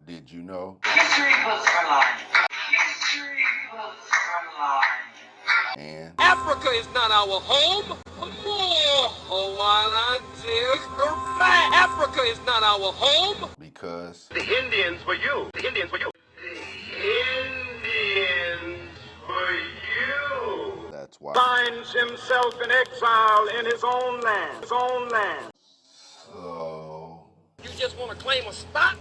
Did you know? History books for life. History books for life. And Africa is not our home. Oh, while I dare Africa is not our home. because The Indians were you. The Indians were you. The Indians were you. that's why. Finds himself in exile in his own land. His own land. So, You just want to claim a spot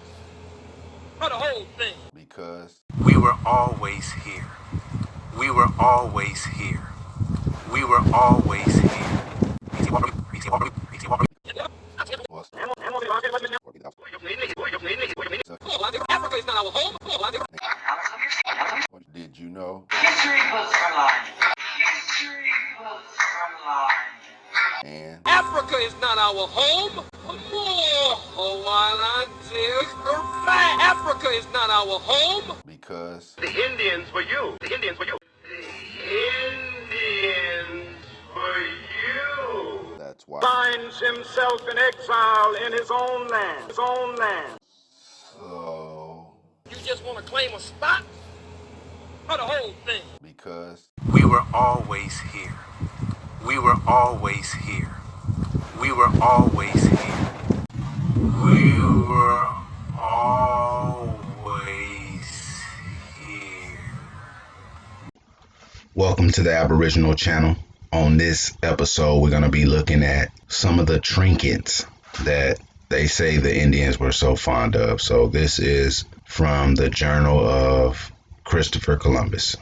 for the whole thing. because We were always here. We were always here. We were always here. was Africa is not our home. did you know? History books for life. History books for life. And Africa is not our home. Oh, while I dare Africa is not our home. because The Indians were you. The Indians were you. The Indians were you. that's why. Finds himself in exile in his own land. His own land. So, You just want to claim a spot for the whole thing. because We were always here. We were always here. We were always here. We were always here. Welcome to the Aboriginal channel. On this episode, we're going to be looking at some of the trinkets that they say the Indians were so fond of. So this is from the Journal of Christopher Columbus.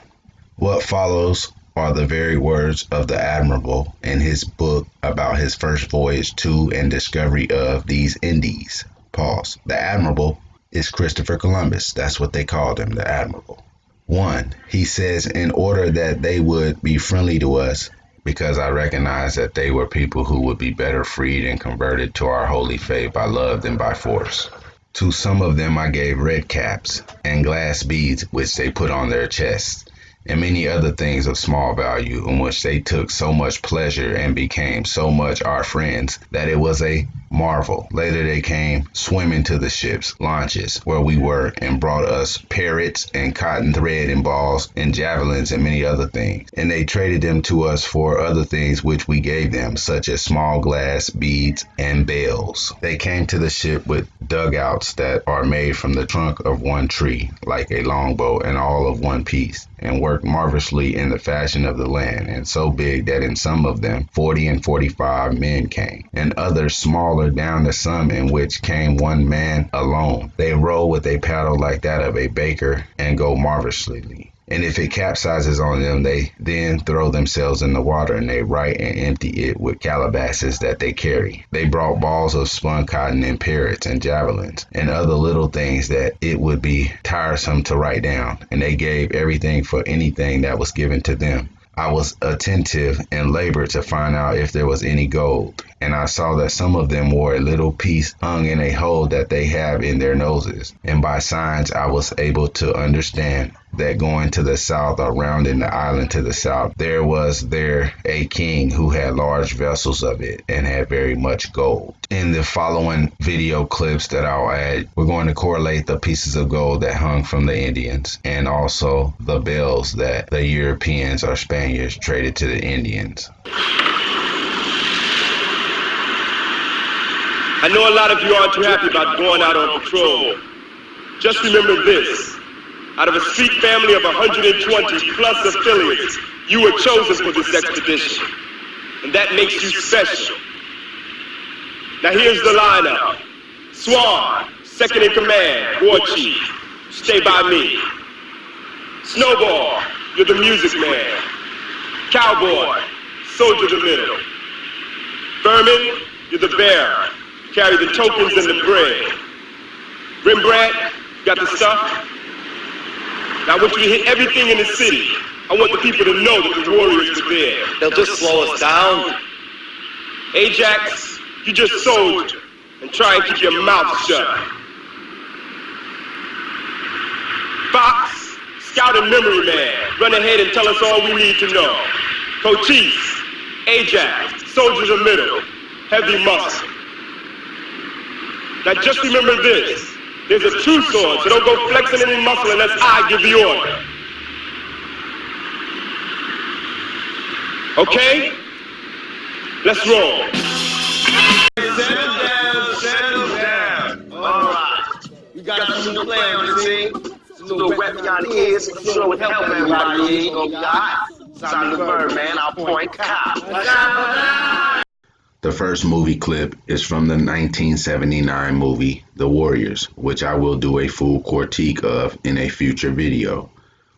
What follows are the very words of the Admiral in his book about his first voyage to and discovery of these Indies. Pause. The Admiral is Christopher Columbus. That's what they called him, the Admiral. 1. He says, in order that they would be friendly to us, because I recognize that they were people who would be better freed and converted to our holy faith by love than by force. To some of them I gave red caps and glass beads which they put on their chests, and many other things of small value, in which they took so much pleasure and became so much our friends that it was a marvel. Later they came swimming to the ships, launches, where we were, and brought us parrots and cotton thread and balls and javelins and many other things. And they traded them to us for other things which we gave them, such as small glass beads and bells. They came to the ship with dugouts that are made from the trunk of one tree, like a longbow, and all of one piece, and worked marvelously in the fashion of the land, and so big that in some of them 40 and 45 men came, and others smaller down to some in which came one man alone. They row with a paddle like that of a baker and go marvelously. And if it capsizes on them, they then throw themselves in the water, and they write and empty it with calabashes that they carry. They brought balls of spun cotton and parrots and javelins and other little things that it would be tiresome to write down, and they gave everything for anything that was given to them. I was attentive and labored to find out if there was any gold, and I saw that some of them wore a little piece hung in a hole that they have in their noses, and by signs I was able to understand that going to the south, or round in the island to the south, there was there a king who had large vessels of it and had very much gold. In the following video clips that I'll add, we're going to correlate the pieces of gold that hung from the Indians and also the bells that the Europeans or Spaniards traded to the Indians. I know a lot of you aren't too happy about going out on patrol. Just remember this. Out of a street family of 120 plus affiliates, you were chosen for this expedition. And that makes you special. Now here's the lineup. Swan, second in command, war chief. Stay by me. Snowball, you're the music man. Cowboy, soldier the middle. Furman, you're the bearer. Carry the tokens and the bread. Rembrandt, got the stuff? Now I want you to hit everything in the city. I want the people to know that the warriors were there. They'll just slow us down. Ajax, you just soldier. And try and keep your mouth shut. Fox, scout and memory man. Run ahead and tell us all we need to know. Cochise, Ajax, soldiers of middle. Heavy muscle. Now just remember this. There's a true sword, so don't go flexing any muscle unless I give the order. Okay? Let's roll. Settle down. All right. You got some new play on the team. Some little wet beyond the ears. I'm sure with help everybody here, you gonna be alright. Sign the Birdman, I'll point cop. The first movie clip is from the 1979 movie The Warriors, which I will do a full critique of in a future video.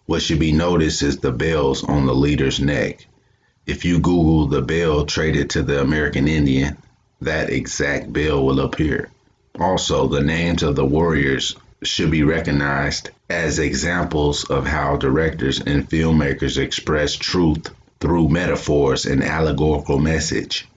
What should be noticed is the bells on the leader's neck. If you Google the bell traded to the American Indian, that exact bell will appear. Also, the names of the warriors should be recognized as examples of how directors and filmmakers express truth through metaphors and allegorical message.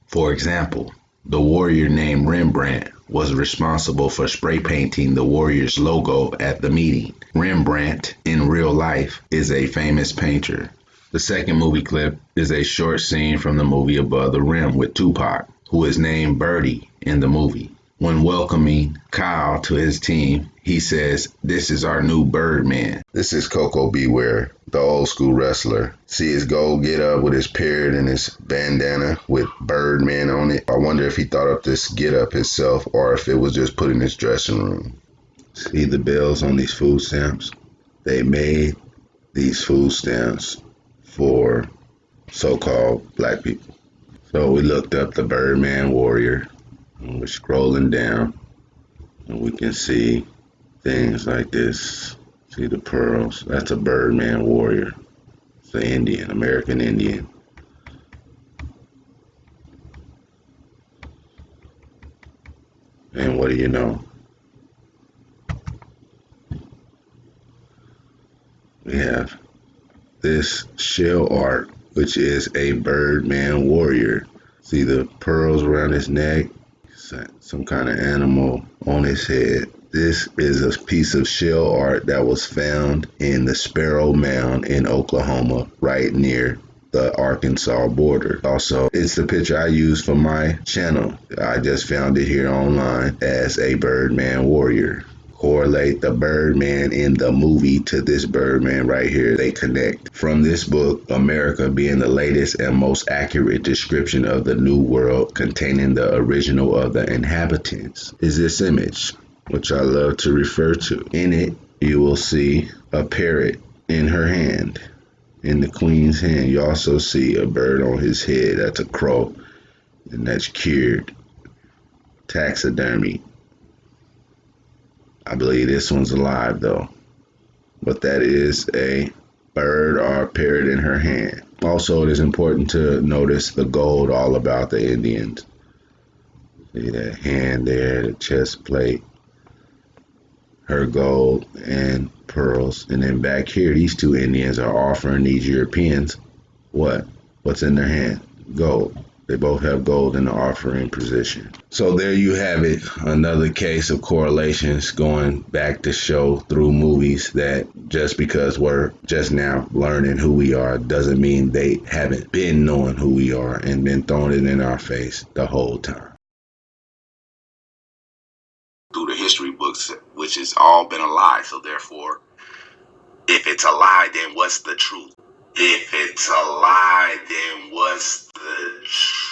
For example, the warrior named Rembrandt was responsible for spray painting the Warriors logo at the meeting. Rembrandt, in real life, is a famous painter. The second movie clip is a short scene from the movie Above the Rim with Tupac, who is named Birdie in the movie. When welcoming Kyle to his team, he says, "This is our new Birdman." This is Coco Beware, the old school wrestler. See his gold get up with his parrot and his bandana with Birdman on it. I wonder if he thought up this get up himself or if it was just put in his dressing room. See the bells on these food stamps? They made these food stamps for so-called black people. So we looked up the Birdman Warrior. And we're scrolling down and we can see things like this. See the pearls? That's a Birdman Warrior. It's an Indian, American Indian. And what do you know? We have this shell art, which is a Birdman Warrior. See the pearls around his neck? Some kind of animal on his head. This is a piece of shell art that was found in the Sparrow Mound in Oklahoma, right near the Arkansas border. Also, it's the picture I used for my channel. I just found it here online as a Birdman Warrior. Correlate the Birdman in the movie to this Birdman right here. They connect. From this book, America being the latest and most accurate description of the New World containing the original of the inhabitants, is this image, which I love to refer to. In it, you will see a parrot in her hand, in the queen's hand. You also see a bird on his head. That's a crow, and that's cured. Taxidermy. I believe this one's alive though, but that is a bird or a parrot in her hand. Also, it is important to notice the gold all about the Indians. See that hand there, the chest plate, her gold and pearls. And then back here, these two Indians are offering these Europeans what? What's in their hand? Gold. They both have gold in the offering position. So there you have it. Another case of correlations going back to show through movies that just because we're just now learning who we are doesn't mean they haven't been knowing who we are and been throwing it in our face the whole time. Through the history books, which has all been a lie. So therefore, if it's a lie, then what's the truth? If it's a lie, then what's the truth?